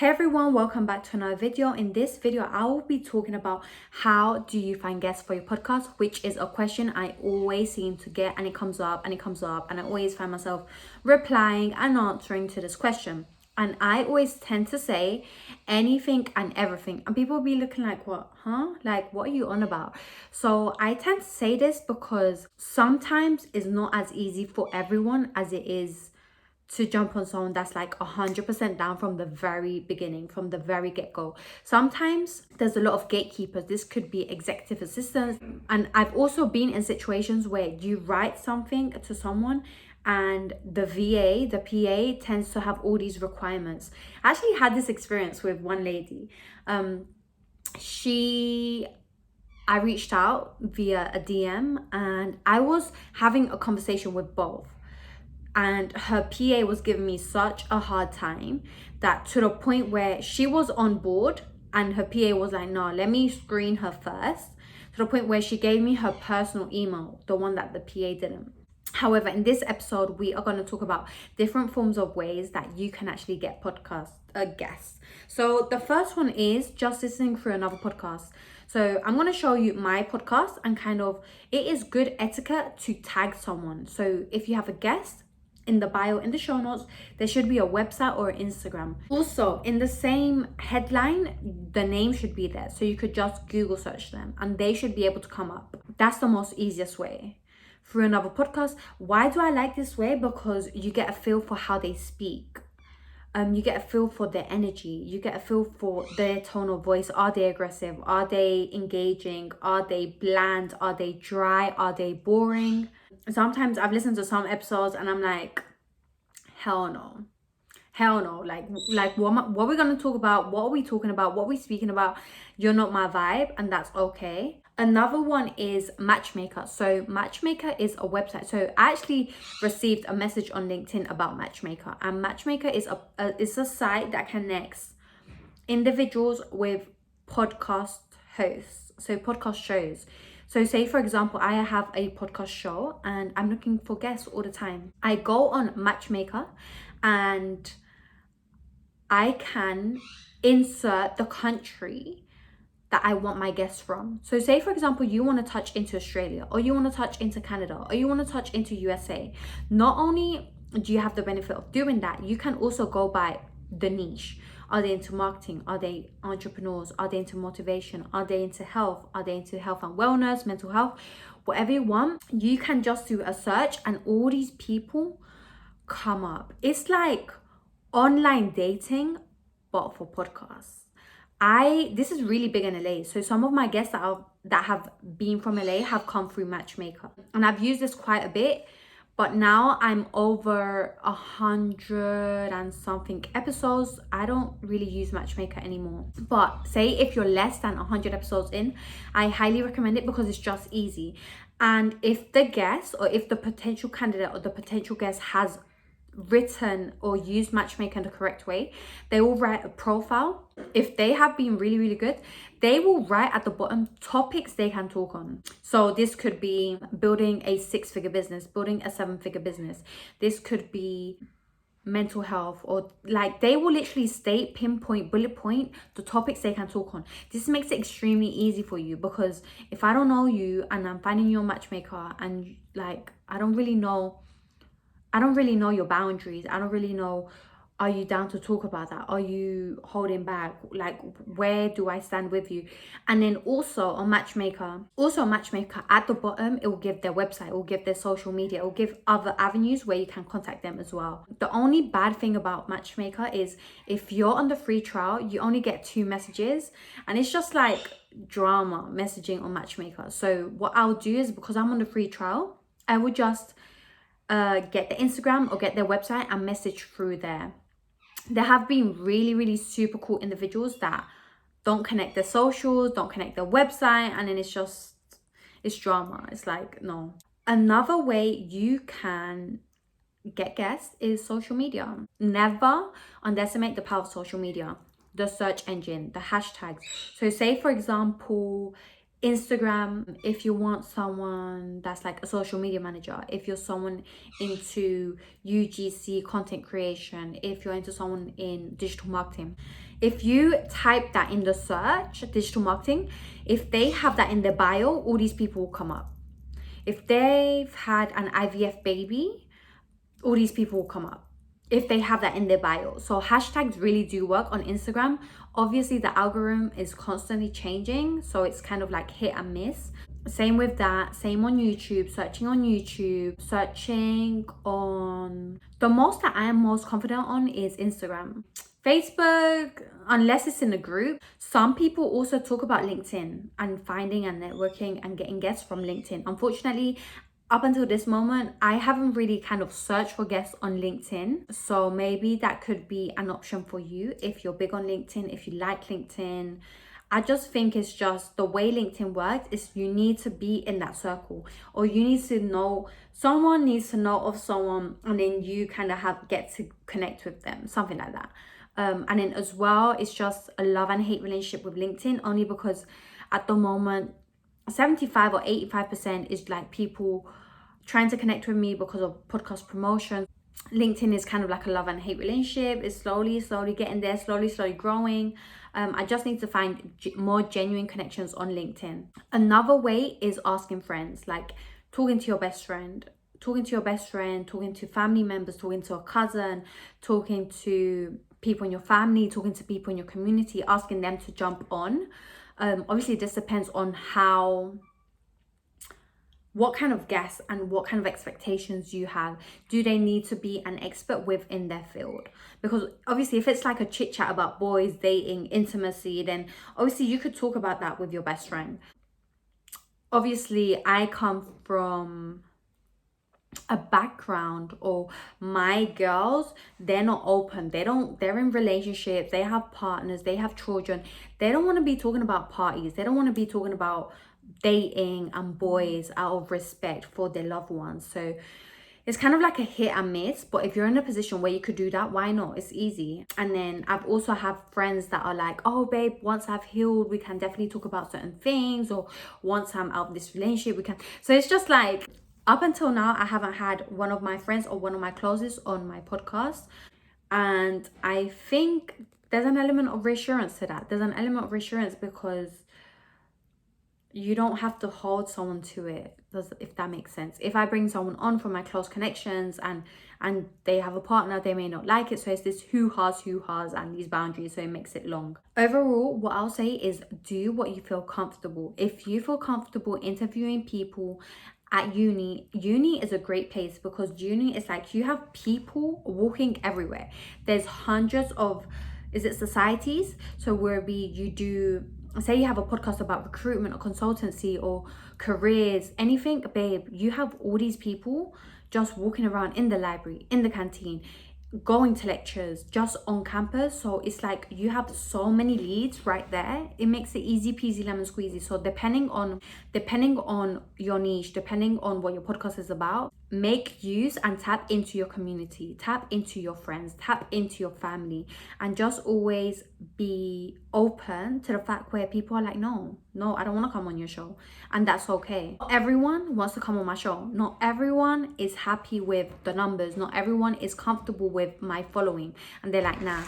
Hey everyone, welcome back to another video. In this video, I will be talking about how do you find guests for your podcast, which is a question I always seem to get, and it comes up and it comes up, and I always find myself replying and answering to this question. And I always tend to say anything and everything, and people will be looking like, what, huh? Like, what are you on about? So I tend to say this because sometimes it's not as easy for everyone as it is to jump on someone that's like 100% down from the very beginning, from the very get-go. Sometimes there's a lot of gatekeepers. This could be executive assistants. And I've also been in situations where you write something to someone and the VA, the PA, tends to have all these requirements. I actually had this experience with one lady. I reached out via a DM and I was having a conversation with both. And her PA was giving me such a hard time that to the point where she was on board and her PA was like, no, let me screen her first. To the point where she gave me her personal email, the one that the PA didn't. However, in this episode, we are going to talk about different forms of ways that you can actually get podcast guests. So the first one is just listening through another podcast. So I'm going to show you my podcast and kind of, it is good etiquette to tag someone. So if you have a guest, in the bio, in the show notes, there should be a website or Instagram. Also, in the same headline, the name should be there. So you could just Google search them and they should be able to come up. That's the most easiest way. Through another podcast. Why do I like this way? Because you get a feel for how they speak. You get a feel for their energy. You get a feel for their tone of voice. Are they aggressive? Are they engaging? Are they bland? Are they dry? Are they boring? Sometimes I've listened to some episodes and I'm like, hell no. Like what we're going to talk about? What are we talking about? What are we speaking about? You're not my vibe, and that's okay. Another one is Matchmaker. So Matchmaker is a website. So I actually received a message on LinkedIn about Matchmaker, and Matchmaker is a site that connects individuals with podcast hosts. So podcast shows. So say, for example, I have a podcast show and I'm looking for guests all the time. I go on Matchmaker and I can insert the country that I want my guests from. So say, for example, you want to touch into Australia, or you want to touch into Canada, or you want to touch into USA. Not only do you have the benefit of doing that, you can also go by the niche. Are they into marketing? Are they entrepreneurs? Are they into motivation? Are they into health? Are they into health and wellness, mental health? Whatever you want, you can just do a search and all these people come up. It's like online dating, but for podcasts. This is really big in LA. So some of my guests that have been from LA have come through Matchmaker. And I've used this quite a bit. But now I'm over 100 and something episodes. I don't really use Matchmaker anymore. But say if you're less than 100 episodes in, I highly recommend it because it's just easy. And if the guest, or if the potential candidate or the potential guest has written or used Matchmaker in the correct way, they will write a profile. If they have been really, really good, they will write at the bottom topics they can talk on. So this could be building a 6-figure business, building a 7-figure business. This could be mental health, or like they will literally state, pinpoint, bullet point the topics they can talk on. This makes it extremely easy for you, because if I don't know you and I'm finding you on Matchmaker and like I don't really know your boundaries. I don't really know, are you down to talk about that? Are you holding back? Like, where do I stand with you? And then also on Matchmaker, at the bottom, it will give their website, it will give their social media, it will give other avenues where you can contact them as well. The only bad thing about Matchmaker is if you're on the free trial, you only get 2 messages, and it's just like drama messaging on Matchmaker. So what I'll do is, because I'm on the free trial, I would just get the Instagram or get their website and message through there. There have been really, really super cool individuals that don't connect their socials, don't connect their website, and then it's drama. It's like, no. Another way you can get guests is social media. Never underestimate the power of social media. The search engine, the hashtags. So say, for example, Instagram, if you want someone that's like a social media manager, if you're someone into UGC content creation, if you're into someone in digital marketing, if you type that in the search, digital marketing, if they have that in their bio, all these people will come up. If they've had an IVF baby, all these people will come up if they have that in their bio. So hashtags really do work on Instagram. Obviously the algorithm is constantly changing, so it's kind of like hit and miss. Same with that, same on YouTube, searching on YouTube, searching on, the most that I am most confident on is Instagram. Facebook, unless it's in a group. Some people also talk about LinkedIn and finding and networking and getting guests from LinkedIn. Unfortunately, up until this moment, I haven't really kind of searched for guests on LinkedIn. So maybe that could be an option for you if you're big on LinkedIn, if you like LinkedIn. I just think it's just the way LinkedIn works is you need to be in that circle, or you need to know, someone needs to know of someone, and then you kind of get to connect with them, something like that. And then as well, it's just a love and hate relationship with LinkedIn, only because at the moment 75 or 85% is like people trying to connect with me because of podcast promotion. LinkedIn is kind of like a love and hate relationship. It's slowly getting there, slowly growing. I just need to find more genuine connections on LinkedIn. Another way is asking friends, like talking to your best friend, talking to family members, talking to a cousin, talking to people in your family, talking to people in your community, asking them to jump on. Obviously this depends on what kind of guests and what kind of expectations you have. Do they need to be an expert within their field? Because obviously if it's like a chit chat about boys, dating, intimacy, then obviously you could talk about that with your best friend. Obviously I come from a background, or my girls, they're not open, they're in relationships, they have partners, they have children. They don't want to be talking about parties, they don't want to be talking about dating and boys out of respect for their loved ones. So it's kind of like a hit and miss, but if you're in a position where you could do that, why not? It's easy. And then I've also have friends that are like, oh babe, once I've healed, we can definitely talk about certain things, or once I'm out of this relationship, we can. So it's just like, up until now, I haven't had one of my friends or one of my closest on my podcast. And I think there's an element of reassurance to that. There's an element of reassurance because you don't have to hold someone to it, if that makes sense. If I bring someone on from my close connections and they have a partner, they may not like it. So it's this hoo-has and these boundaries, so it makes it long. Overall, what I'll say is do what you feel comfortable. If you feel comfortable interviewing people at uni is a great place, because uni is like you have people walking everywhere. There's hundreds of, is it societies? So where you do, say you have a podcast about recruitment or consultancy or careers, anything, babe, you have all these people just walking around in the library, in the canteen, going to lectures, just on campus. So it's like you have so many leads right there. It makes it easy peasy lemon squeezy. So depending on your niche, depending on what your podcast is about, make use and tap into your community, tap into your friends, tap into your family, and just always be open to the fact where people are like, no, I don't want to come on your show, and that's okay. Not everyone wants to come on my show. Not everyone is happy with the numbers. Not everyone is comfortable with my following, and they're like, nah.